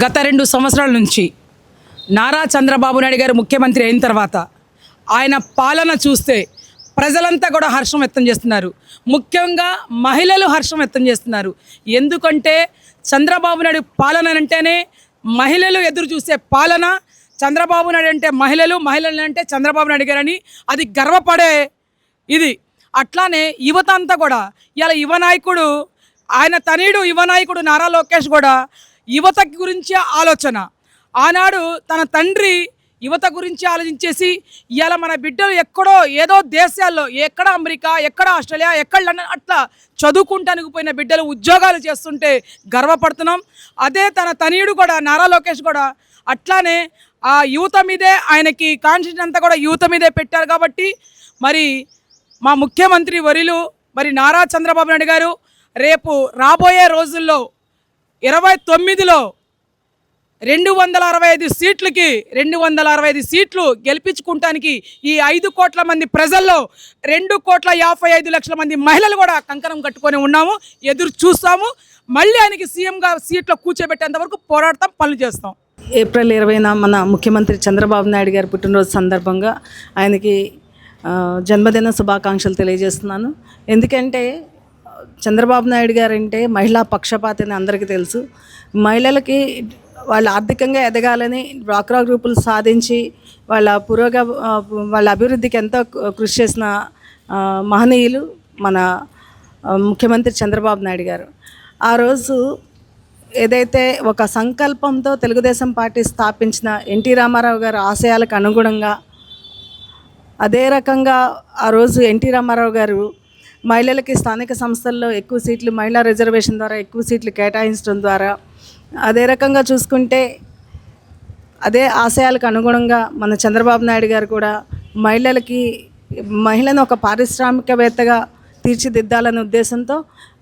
గత 2 సంవత్సరాల నుంచి నారా చంద్రబాబు నాయుడు గారు ముఖ్యమంత్రి అయిన తర్వాత ఆయన పాలన చూస్తే ప్రజలంతా కూడా హర్షం వ్యక్తం చేస్తున్నారు. ముఖ్యంగా మహిళలు హర్షం వ్యక్తం చేస్తున్నారు. ఎందుకంటే చంద్రబాబు నాయుడు పాలన అంటేనే మహిళలు ఎదురు చూసే పాలన. చంద్రబాబు నాయుడు అంటే మహిళలు, మహిళలు అంటే చంద్రబాబు నాయుడు గారని అది గర్వపడే ఇది. అట్లానే యువత అంతా కూడా ఇలా యువ నాయకుడు, ఆయన తనయుడు యువ నాయకుడు నారా లోకేష్ కూడా యువత గురించి ఆలోచన. ఆనాడు తన తండ్రి యువత గురించి ఆలోచించేసి ఇవాళ మన బిడ్డలు ఎక్కడో ఏదో దేశాల్లో, ఎక్కడ అమెరికా, ఎక్కడ ఆస్ట్రేలియా, ఎక్కడ లండన్ అట్లా చదువుకుంటానికి పోయిన బిడ్డలు ఉద్యోగాలు చేస్తుంటే గర్వపడుతున్నాం. అదే తన తనయుడు కూడా నారా లోకేష్ కూడా అట్లానే ఆ యువత మీదే ఆయనకి కాన్షియస్ అంతా కూడా యువత మీదే పెట్టారు. కాబట్టి మరి మా ముఖ్యమంత్రి వర్యులు మరి నారా చంద్రబాబు నాయుడు గారు రేపు రాబోయే రోజుల్లో 29లో 265 సీట్లకి 265 సీట్లు గెలిపించుకుంటానికి ఈ 5 కోట్ల మంది ప్రజల్లో 2,55,00,000 మంది మహిళలు కూడా కంకణం కట్టుకొని ఉన్నాము. ఎదురు చూస్తాము. మళ్ళీ ఆయనకి సీఎంగా సీట్లో కూర్చోబెట్టేంత వరకు పోరాడతాం, పనులు చేస్తాం. ఏప్రిల్ 20న మన ముఖ్యమంత్రి చంద్రబాబు నాయుడు గారి పుట్టినరోజు సందర్భంగా ఆయనకి జన్మదిన శుభాకాంక్షలు తెలియజేస్తున్నాను. ఎందుకంటే చంద్రబాబు నాయుడు గారు అంటే మహిళా పక్షపాతి అని అందరికీ తెలుసు. మహిళలకి వాళ్ళు ఆర్థికంగా ఎదగాలని డ్వాక్రా గ్రూపులు సాధించి వాళ్ళ అభివృద్ధికి ఎంతో కృషి చేసిన మహనీయులు మన ముఖ్యమంత్రి చంద్రబాబు నాయుడు గారు. ఆ రోజు ఏదైతే ఒక సంకల్పంతో తెలుగుదేశం పార్టీ స్థాపించిన ఎన్టీ రామారావు గారి ఆశయాలకు అనుగుణంగా అదే రకంగా ఆ రోజు ఎన్టీ రామారావు గారు మహిళలకి స్థానిక సంస్థల్లో ఎక్కువ సీట్లు, మహిళా రిజర్వేషన్ ద్వారా ఎక్కువ సీట్లు కేటాయించడం ద్వారా, అదే రకంగా చూసుకుంటే అదే ఆశయాలకు అనుగుణంగా మన చంద్రబాబు నాయుడు గారు కూడా మహిళను ఒక పారిశ్రామికవేత్తగా తీర్చిదిద్దాలనే ఉద్దేశంతో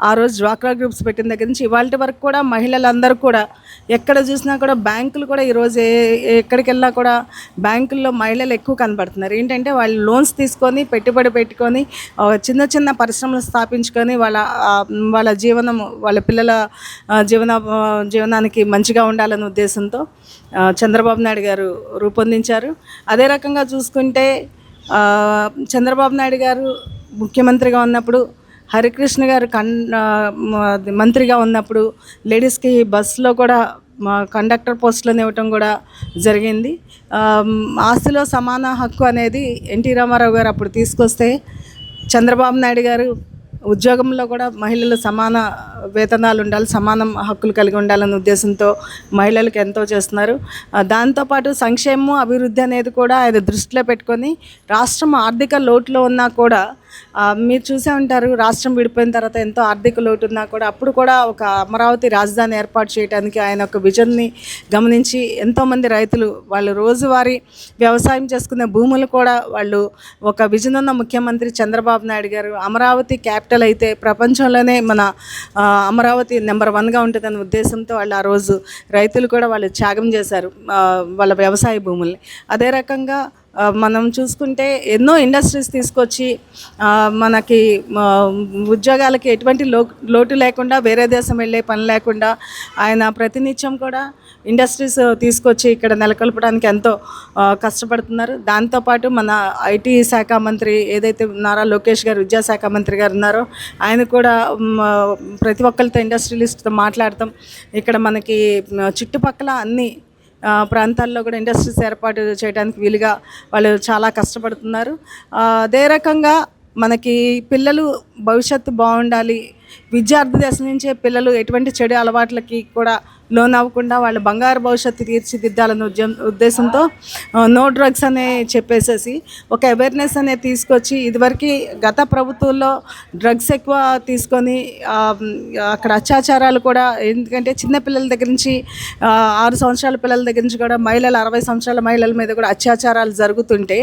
ఆ రోజు డ్వాక్రా గ్రూప్స్ పెట్టిన దగ్గర నుంచి ఇవాళ వరకు కూడా మహిళలందరూ కూడా ఎక్కడ చూసినా కూడా బ్యాంకులు కూడా ఈరోజు ఎక్కడికి వెళ్ళినా కూడా బ్యాంకుల్లో మహిళలు ఎక్కువ కనబడుతున్నారు. ఏంటంటే వాళ్ళు లోన్స్ తీసుకొని పెట్టుబడి పెట్టుకొని చిన్న చిన్న పరిశ్రమలు స్థాపించుకొని వాళ్ళ జీవనం, వాళ్ళ పిల్లల జీవనానికి మంచిగా ఉండాలనే ఉద్దేశంతో చంద్రబాబు నాయుడు గారు రూపొందించారు. అదే రకంగా చూసుకుంటే చంద్రబాబు నాయుడు గారు ముఖ్యమంత్రిగా ఉన్నప్పుడు, హరికృష్ణ గారు మంత్రిగా ఉన్నప్పుడు లేడీస్కి బస్సులో కూడా కండక్టర్ పోస్టులను ఇవ్వటం కూడా జరిగింది. ఆస్తిలో సమాన హక్కు అనేది ఎన్టీ రామారావు గారు అప్పుడు తీసుకొస్తే చంద్రబాబు నాయుడు గారు ఉద్యోగంలో కూడా మహిళలు సమాన వేతనాలు ఉండాలి, సమాన హక్కులు కలిగి ఉండాలనే ఉద్దేశంతో మహిళలకు ఎంతో చేస్తున్నారు. దాంతోపాటు సంక్షేమం, అభివృద్ధి అనేది కూడా ఆయన దృష్టిలో పెట్టుకొని రాష్ట్రం ఆర్థిక లోటులో ఉన్నా కూడా మీరు చూసే ఉంటారు, రాష్ట్రం విడిపోయిన తర్వాత ఎంతో ఆర్థిక లోటు ఉన్నా కూడా అప్పుడు కూడా ఒక అమరావతి రాజధాని ఏర్పాటు చేయడానికి ఆయన ఒక విజన్ని గమనించి ఎంతోమంది రైతులు వాళ్ళు రోజువారీ వ్యవసాయం చేసుకునే భూములు కూడా వాళ్ళు ఒక విజన్ ఉన్న ముఖ్యమంత్రి చంద్రబాబు నాయుడు గారు అమరావతి క్యాపిటల్ అయితే ప్రపంచంలోనే మన అమరావతి నెంబర్ 1గా ఉంటుందనే ఉద్దేశంతో వాళ్ళు ఆ రోజు రైతులు కూడా వాళ్ళు త్యాగం చేశారు వాళ్ళ వ్యవసాయ భూముల్ని. అదే రకంగా మనం చూసుకుంటే ఎన్నో ఇండస్ట్రీస్ తీసుకొచ్చి మనకి ఉద్యోగాలకి ఎటువంటి లోటు లేకుండా, వేరే దేశం వెళ్ళే పని లేకుండా ఆయన ప్రతినిత్యం కూడా ఇండస్ట్రీస్ తీసుకొచ్చి ఇక్కడ నెలకొల్పడానికి ఎంతో కష్టపడుతున్నారు. దాంతోపాటు మన ఐటీ శాఖ మంత్రి ఏదైతే నారా లోకేష్ గారు విద్యాశాఖ మంత్రి గారు ఉన్నారో ఆయన కూడా ప్రతి ఒక్కరితో ఇండస్ట్రియలిస్ట్తో మాట్లాడతాం. ఇక్కడ మనకి చుట్టుపక్కల అన్ని ప్రాంతాల్లో కూడా ఇండస్ట్రీస్ ఏర్పాటు చేయడానికి వీలుగా వాళ్ళు చాలా కష్టపడుతున్నారు. అదే రకంగా మనకి పిల్లలు భవిష్యత్తు బాగుండాలి, విద్యార్థి దశ నుంచే పిల్లలు ఎటువంటి చెడు అలవాట్లకి కూడా లోన్ అవ్వకుండా వాళ్ళ బంగారు భవిష్యత్తు తీర్చిదిద్దాలన్న ఉద్దేశంతో నో డ్రగ్స్ అనే చెప్పేసేసి ఒక అవేర్నెస్ అనేది తీసుకొచ్చి, ఇదివరకు గత ప్రభుత్వంలో డ్రగ్స్ ఎక్కువ తీసుకొని అక్కడ అత్యాచారాలు కూడా, ఎందుకంటే చిన్నపిల్లల దగ్గర నుంచి 6 సంవత్సరాల పిల్లల దగ్గర నుంచి కూడా మహిళలు 60 సంవత్సరాల మహిళల మీద కూడా అత్యాచారాలు జరుగుతుంటే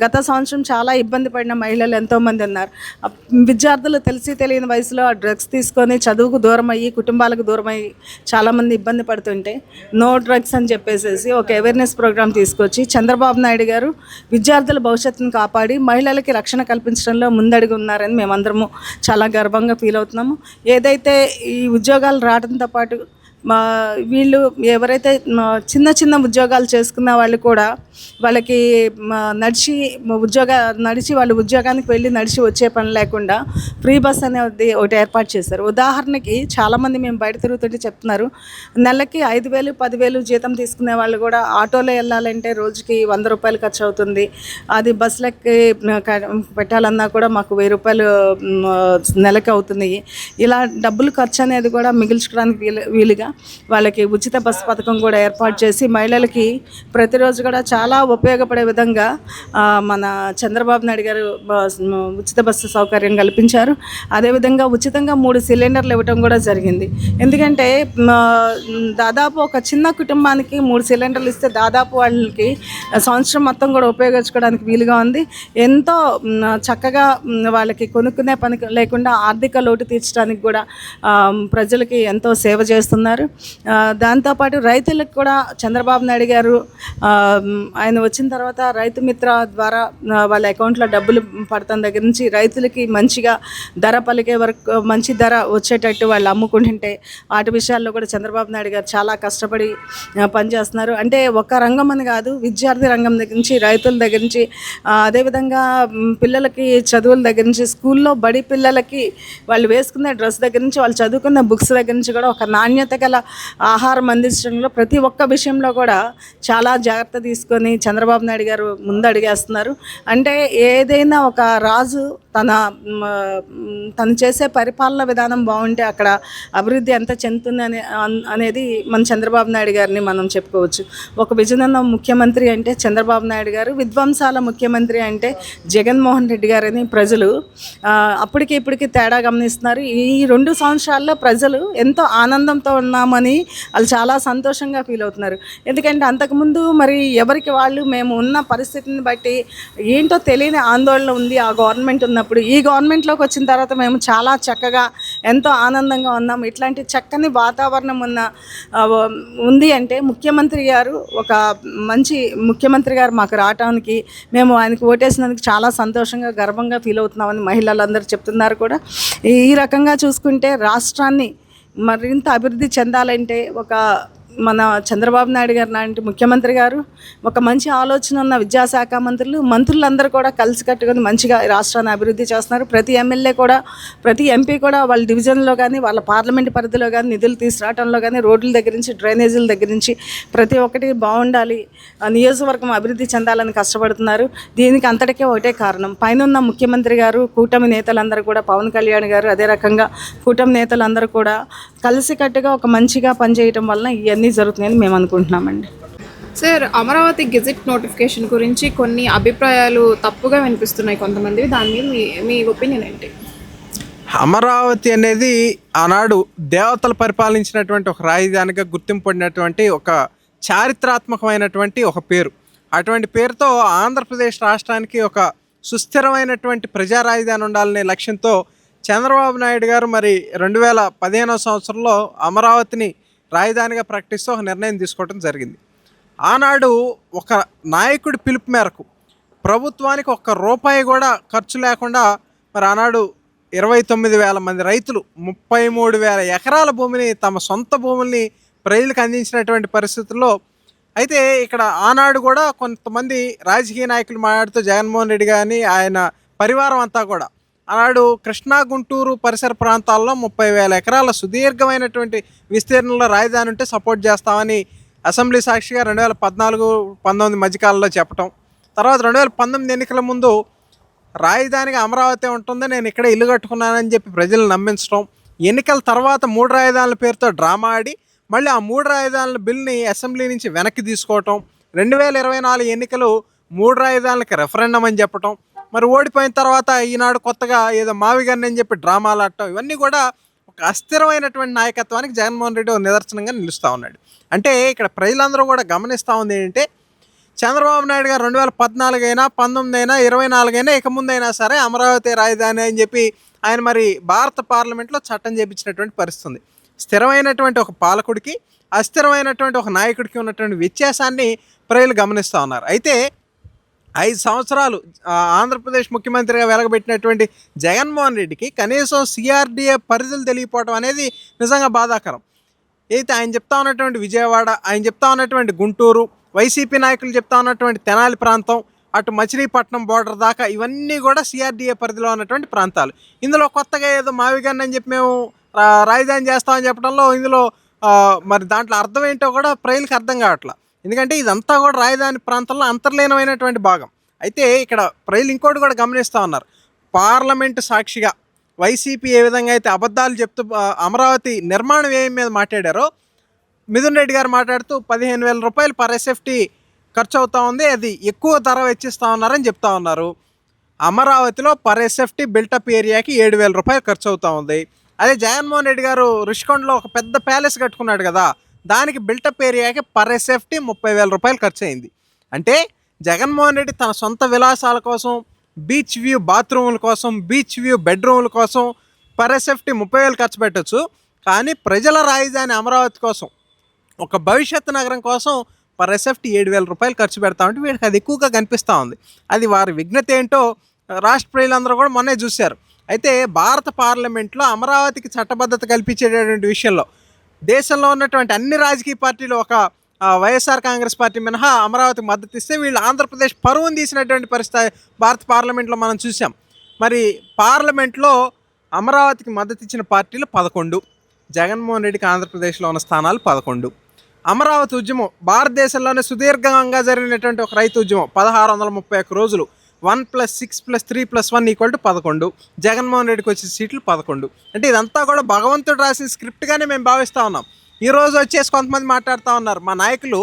గత సంవత్సరం చాలా ఇబ్బంది పడిన మహిళలు ఎంతోమంది ఉన్నారు. విద్యార్థులు తెలిసి తెలియని వయసులో డ్రగ్స్ తీసుకొని చదువుకు దూరం అయ్యి కుటుంబాలకు దూరం అయ్యి చాలామంది ఇబ్బంది పడుతుంటే నో డ్రగ్స్ అని చెప్పేసి ఒక అవేర్నెస్ ప్రోగ్రామ్ తీసుకొచ్చి చంద్రబాబు నాయుడు గారు విద్యార్థుల భవిష్యత్తును కాపాడి మహిళలకి రక్షణ కల్పించడంలో ముందడుగు ఉన్నారని మేమందరము చాలా గర్వంగా ఫీల్ అవుతున్నాము. ఏదైతే ఈ ఉద్యోగాలు రావడంతో పాటు వీళ్ళు ఎవరైతే చిన్న చిన్న ఉద్యోగాలు చేసుకున్న వాళ్ళు కూడా వాళ్ళకి నడిచి వాళ్ళు ఉద్యోగానికి వెళ్ళి నడిచి వచ్చే పని లేకుండా ఫ్రీ బస్ అనేది ఒకటి ఏర్పాటు చేశారు. ఉదాహరణకి చాలామంది మేము బయట తిరుగుతుంటే చెప్తున్నారు, నెలకి 5,000 10,000 జీతం తీసుకునే వాళ్ళు కూడా ఆటోలో వెళ్ళాలంటే రోజుకి 100 రూపాయలు ఖర్చు అవుతుంది. అది బస్సులకి పెట్టాలన్నా కూడా మాకు 1000 రూపాయలు నెలకి అవుతుంది. ఇలా డబ్బులు ఖర్చు అనేది కూడా మిగిల్చుకోవడానికి వీలుగా వాళ్ళకి ఉచిత బస్సు పథకం కూడా ఏర్పాటు చేసి మహిళలకి ప్రతిరోజు కూడా చాలా ఉపయోగపడే విధంగా మన చంద్రబాబు నాయుడు గారు ఉచిత బస్సు సౌకర్యం కల్పించారు. అదేవిధంగా ఉచితంగా 3 సిలిండర్లు ఇవ్వటం కూడా జరిగింది. ఎందుకంటే దాదాపు ఒక చిన్న కుటుంబానికి 3 సిలిండర్లు ఇస్తే దాదాపు వాళ్ళకి సంవత్సరం మొత్తం కూడా ఉపయోగించుకోవడానికి వీలుగా ఉంది. ఎంతో చక్కగా వాళ్ళకి కొనుక్కునే పని లేకుండా ఆర్థిక లోటు తీర్చడానికి కూడా ప్రజలకి ఎంతో సేవ చేస్తున్నారు. దాంతోపాటు రైతులకు కూడా చంద్రబాబు నాయుడు గారు ఆయన వచ్చిన తర్వాత రైతు మిత్ర ద్వారా వాళ్ళ అకౌంట్లో డబ్బులు పడతాం దగ్గర నుంచి రైతులకి మంచిగా ధర పలికే వరకు మంచి ధర వచ్చేటట్టు వాళ్ళు అమ్ముకుంటుంటే వాటి విషయాల్లో కూడా చంద్రబాబు నాయుడు గారు చాలా కష్టపడి పనిచేస్తున్నారు. అంటే ఒక రంగం అని కాదు, విద్యార్థి రంగం దగ్గర నుంచి రైతుల దగ్గర నుంచి అదేవిధంగా పిల్లలకి చదువుల దగ్గర నుంచి స్కూల్లో బడి పిల్లలకి వాళ్ళు వేసుకునే డ్రెస్ దగ్గర నుంచి వాళ్ళు చదువుకున్న బుక్స్ దగ్గర నుంచి కూడా ఒక నాణ్యత గల ఆహారం అందించడంలో ప్రతి ఒక్క విషయంలో కూడా చాలా జాగ్రత్త తీసుకొని చంద్రబాబు నాయుడు గారు ముందడుగేస్తున్నారు. అంటే ఏదైనా ఒక రాజు తను చేసే పరిపాలన విధానం బాగుంటే అక్కడ అభివృద్ధి ఎంత చెందుతుంది అనేది మన చంద్రబాబు నాయుడు గారిని మనం చెప్పుకోవచ్చు. ఒక విజనన్న ముఖ్యమంత్రి అంటే చంద్రబాబు నాయుడు గారు, విధ్వంసాల ముఖ్యమంత్రి అంటే జగన్మోహన్ రెడ్డి గారని ప్రజలు అప్పటికి ఇప్పటికి తేడా గమనిస్తున్నారు. ఈ 2 సంవత్సరాల్లో ప్రజలు ఎంతో ఆనందంతో ఉన్నామని వాళ్ళు చాలా సంతోషంగా ఫీల్ అవుతున్నారు. ఎందుకంటే అంతకుముందు మరి ఎవరికి వాళ్ళు మేము ఉన్న పరిస్థితిని బట్టి ఏంటో తెలియని ఆందోళన ఉంది ఆ గవర్నమెంట్ ఉన్నప్పుడు. ఈ గవర్నమెంట్లోకి వచ్చిన తర్వాత మేము చాలా చక్కగా ఎంతో ఆనందంగా ఉన్నాం. ఇట్లాంటి చక్కని వాతావరణం ఉంది అంటే ముఖ్యమంత్రి గారు ఒక మంచి ముఖ్యమంత్రి గారు మాకు రావటానికి మేము ఆయనకు ఓటేసినందుకు చాలా సంతోషంగా గర్వంగా ఫీల్ అవుతున్నామని మహిళలందరూ చెప్తున్నారు కూడా. ఈ రకంగా చూసుకుంటే రాష్ట్రాన్ని మరింత అభివృద్ధి చెందాలంటే మన చంద్రబాబు నాయుడు గారు లాంటి ముఖ్యమంత్రి గారు, ఒక మంచి ఆలోచన ఉన్న విద్యాశాఖ మంత్రులందరూ కూడా కలిసి కట్టుకొని మంచిగా రాష్ట్రాన్ని అభివృద్ధి చేస్తున్నారు. ప్రతి ఎమ్మెల్యే కూడా ప్రతి ఎంపీ కూడా వాళ్ళ డివిజన్లో కానీ వాళ్ళ పార్లమెంట్ పరిధిలో కానీ నిధులు తీసుకురావడంలో కానీ రోడ్ల దగ్గర నుంచి డ్రైనేజీల దగ్గర నుంచి ప్రతి ఒక్కటి బాగుండాలి, నియోజకవర్గం అభివృద్ధి చెందాలని కష్టపడుతున్నారు. దీనికి అంతటికే ఒకటే కారణం, పైన ఉన్న ముఖ్యమంత్రి గారు, కూటమి నేతలందరూ కూడా పవన్ కళ్యాణ్ గారు, అదే రకంగా కూటమి నేతలందరూ కూడా కలిసికట్టుగా ఒక మంచిగా పనిచేయటం వలన ఇవన్నీ జరుగుతున్నాయని మేము అనుకుంటున్నామండి. సార్, అమరావతి గెజిట్ నోటిఫికేషన్ గురించి కొన్ని అభిప్రాయాలు తప్పుగా వినిపిస్తున్నాయి కొంతమంది, దాని మీద మీ ఒపీనియన్ ఏంటి? అమరావతి అనేది ఆనాడు దేవతలు పరిపాలించినటువంటి ఒక రాజధానిగా గుర్తింపు పడినటువంటి ఒక చారిత్రాత్మకమైనటువంటి ఒక పేరు. అటువంటి పేరుతో ఆంధ్రప్రదేశ్ రాష్ట్రానికి ఒక సుస్థిరమైనటువంటి ప్రజా రాజధాని ఉండాలనే లక్ష్యంతో చంద్రబాబు నాయుడు గారు మరి 2015 సంవత్సరంలో అమరావతిని రాజధానిగా ప్రకటిస్తూ ఒక నిర్ణయం తీసుకోవడం జరిగింది. ఆనాడు ఒక నాయకుడి పిలుపు మేరకు ప్రభుత్వానికి ₹1 కూడా ఖర్చు లేకుండా మరి ఆనాడు 29,000 మంది రైతులు 33,000 ఎకరాల భూమిని, తమ సొంత భూముల్ని ప్రజలకు అందించినటువంటి పరిస్థితుల్లో అయితే ఇక్కడ ఆనాడు కూడా కొంతమంది రాజకీయ నాయకులు మాట్లాడుతూ జగన్మోహన్ రెడ్డి కానీ ఆయన పరివారం అంతా కూడా ఆనాడు కృష్ణా, గుంటూరు పరిసర ప్రాంతాల్లో 30,000 ఎకరాల సుదీర్ఘమైనటువంటి విస్తీర్ణంలో రాజధాని ఉంటే సపోర్ట్ చేస్తామని అసెంబ్లీ సాక్షిగా 2014-19 మధ్యకాలంలో చెప్పటం, తర్వాత 2019 ఎన్నికల ముందు రాజధానిగా అమరావతి ఉంటుంది, నేను ఇక్కడే ఇల్లు కట్టుకున్నానని చెప్పి ప్రజలను నమ్మించడం, ఎన్నికల తర్వాత 3 రాజధానుల పేరుతో డ్రామా ఆడి మళ్ళీ ఆ 3 రాజధానుల బిల్ని అసెంబ్లీ నుంచి వెనక్కి తీసుకోవటం, 2024 ఎన్నికలు 3 రాజధానులకి రెఫరెండం అని చెప్పటం, మరి ఓడిపోయిన తర్వాత ఈనాడు కొత్తగా ఏదో మావిగారిని అని చెప్పి డ్రామాలు ఆడటం, ఇవన్నీ కూడా ఒక అస్థిరమైనటువంటి నాయకత్వానికి జగన్మోహన్ రెడ్డి ఒక నిదర్శనంగా నిలుస్తూ ఉన్నాడు. అంటే ఇక్కడ ప్రజలందరూ కూడా గమనిస్తూ ఉంది ఏంటంటే చంద్రబాబు నాయుడు గారు 2014 అయినా 19 అయినా 24 అయినా ఇక ముందైనా సరే అమరావతి రాజధాని అని చెప్పి ఆయన మరి భారత పార్లమెంట్లో చట్టం చేపించినటువంటి పరిస్థితి ఉంది. స్థిరమైనటువంటి ఒక పాలకుడికి అస్థిరమైనటువంటి ఒక నాయకుడికి ఉన్నటువంటి వ్యత్యాసాన్ని ప్రజలు గమనిస్తూ ఉన్నారు. అయితే 5 సంవత్సరాలు ఆంధ్రప్రదేశ్ ముఖ్యమంత్రిగా వెలగబెట్టినటువంటి జగన్మోహన్ రెడ్డికి కనీసం సిఆర్డీఏ పరిధులు తెలియపోవడం అనేది నిజంగా బాధాకరం. అయితే ఆయన చెప్తా ఉన్నటువంటి విజయవాడ, ఆయన చెప్తా ఉన్నటువంటి గుంటూరు, వైసీపీ నాయకులు చెప్తా ఉన్నటువంటి తెనాలి ప్రాంతం, అటు మచిలీపట్నం బోర్డర్ దాకా ఇవన్నీ కూడా సిఆర్డీఏ పరిధిలో ఉన్నటువంటి ప్రాంతాలు. ఇందులో కొత్తగా ఏదో మావిగన్ అని చెప్పి మేము రాజధాని చేస్తామని చెప్పడంలో ఇందులో మరి దాంట్లో అర్థం ఏంటో కూడా ప్రజలకు అర్థం కావట్లేదు. ఎందుకంటే ఇదంతా కూడా రాజధాని ప్రాంతంలో అంతర్లీనమైనటువంటి భాగం. అయితే ఇక్కడ ప్రజలు ఇంకోటి కూడా గమనిస్తూ ఉన్నారు. పార్లమెంటు సాక్షిగా వైసీపీ ఏ విధంగా అయితే అబద్ధాలు చెప్తూ అమరావతి నిర్మాణ వ్యయం మీద మాట్లాడారో, మిథున్ రెడ్డి గారు మాట్లాడుతూ 15,000 రూపాయలు పర్ ఎస్ఎఫ్టీ ఖర్చు అవుతూ ఉంది, అది ఎక్కువ ధర వెచ్చిస్తూ ఉన్నారని చెప్తా ఉన్నారు. అమరావతిలో పర్ ఎస్ఎఫ్టీ బిల్టప్ ఏరియాకి 7,000 రూపాయలు ఖర్చు అవుతూ ఉంది. అదే జగన్మోహన్ రెడ్డి గారు రుషికొండలో ఒక పెద్ద ప్యాలెస్ కట్టుకున్నాడు కదా, దానికి బిల్టప్ ఏరియాకి పర్ ఎస్ఎఫ్టీ 30,000 రూపాయలు ఖర్చు అయింది. అంటే జగన్మోహన్ రెడ్డి తన సొంత విలాసాల కోసం, బీచ్ వ్యూ బాత్రూముల కోసం, బీచ్ వ్యూ బెడ్రూముల కోసం పర్ ఎస్ఎఫ్టీ 30,000 ఖర్చు పెట్టచ్చు. కానీ ప్రజల రాజధాని అమరావతి కోసం, ఒక భవిష్యత్తు నగరం కోసం పర్ ఎస్ఎఫ్టీ 7,000 రూపాయలు ఖర్చు పెడతామంటే వీళ్ళకి అది ఎక్కువగా కనిపిస్తూ ఉంది. అది వారి విఘ్నత ఏంటో రాష్ట్ర ప్రజలందరూ కూడా మొన్నే చూశారు. అయితే భారత పార్లమెంట్లో అమరావతికి చట్టబద్ధత కల్పించేటటువంటి విషయంలో దేశంలో ఉన్నటువంటి అన్ని రాజకీయ పార్టీలు ఒక వైఎస్ఆర్ కాంగ్రెస్ పార్టీ మినహా అమరావతికి మద్దతు ఇస్తే వీళ్ళు ఆంధ్రప్రదేశ్ పరువును తీసినటువంటి పరిస్థితి భారత పార్లమెంట్లో మనం చూసాం. మరి పార్లమెంట్లో అమరావతికి మద్దతు ఇచ్చిన పార్టీలు 11, జగన్మోహన్ రెడ్డికి ఆంధ్రప్రదేశ్లో ఉన్న స్థానాలు 11. అమరావతి ఉద్యమం భారతదేశంలోనే సుదీర్ఘంగా జరిగినటువంటి ఒక రైతు ఉద్యమం, 1631 రోజులు, 1+6+3+1 = 11. జగన్మోహన్ రెడ్డికి వచ్చే సీట్లు 11. అంటే ఇదంతా కూడా భగవంతుడు రాసిన స్క్రిప్ట్గానే మేము భావిస్తూ ఉన్నాం. ఈరోజు వచ్చేసి కొంతమంది మాట్లాడుతూ ఉన్నారు, మా నాయకులు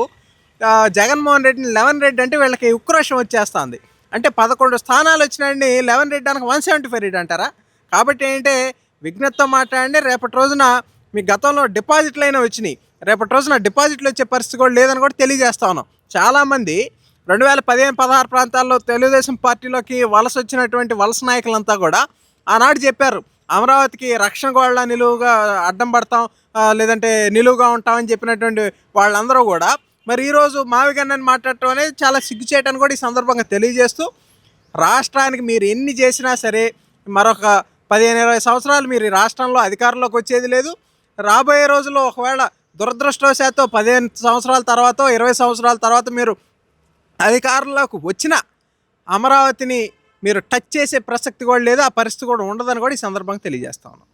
జగన్మోహన్ రెడ్డిని 11 రెడ్డి అంటే వీళ్ళకి ఉక్రోషం వచ్చేస్తుంది. అంటే 11 స్థానాలు వచ్చినాయండి, 11 రెడ్డి అనక 175 రెడ్డి అంటారా? కాబట్టి ఏంటంటే విఘ్నతతో మాట్లాడండి. రేపటి రోజున మీ గతంలో డిపాజిట్లు అయినా వచ్చినాయి, రేపటి రోజున డిపాజిట్లు వచ్చే పరిస్థితి కూడా లేదని కూడా తెలియజేస్తా ఉన్నాం. చాలామంది 2015-16 ప్రాంతాల్లో తెలుగుదేశం పార్టీలోకి వలస వచ్చినటువంటి వలస నాయకులంతా కూడా ఆనాడు చెప్పారు, అమరావతికి రక్షణ గోడలా నిలువుగా అడ్డం పడతాం, లేదంటే నిలువుగా ఉంటామని చెప్పినటువంటి వాళ్ళందరూ కూడా మరి ఈరోజు మావిగన్నని మాట్లాడటం అనేది చాలా సిగ్గుచేయటని కూడా ఈ సందర్భంగా తెలియజేస్తూ, రాష్ట్రానికి మీరు ఎన్ని చేసినా సరే మరొక 15-20 సంవత్సరాలు మీరు ఈ రాష్ట్రంలో అధికారంలోకి వచ్చేది లేదు. రాబోయే రోజుల్లో ఒకవేళ దురదృష్టవశాత్తు 15 సంవత్సరాల తర్వాత 20 సంవత్సరాల తర్వాత మీరు అధికారంలోకి వచ్చిన అమరావతిని మీరు టచ్ చేసే ప్రసక్తి కూడా లేదు, ఆ పరిస్థితి కూడా ఉండదని కూడా ఈ సందర్భంగా తెలియజేస్తా ఉన్నాం.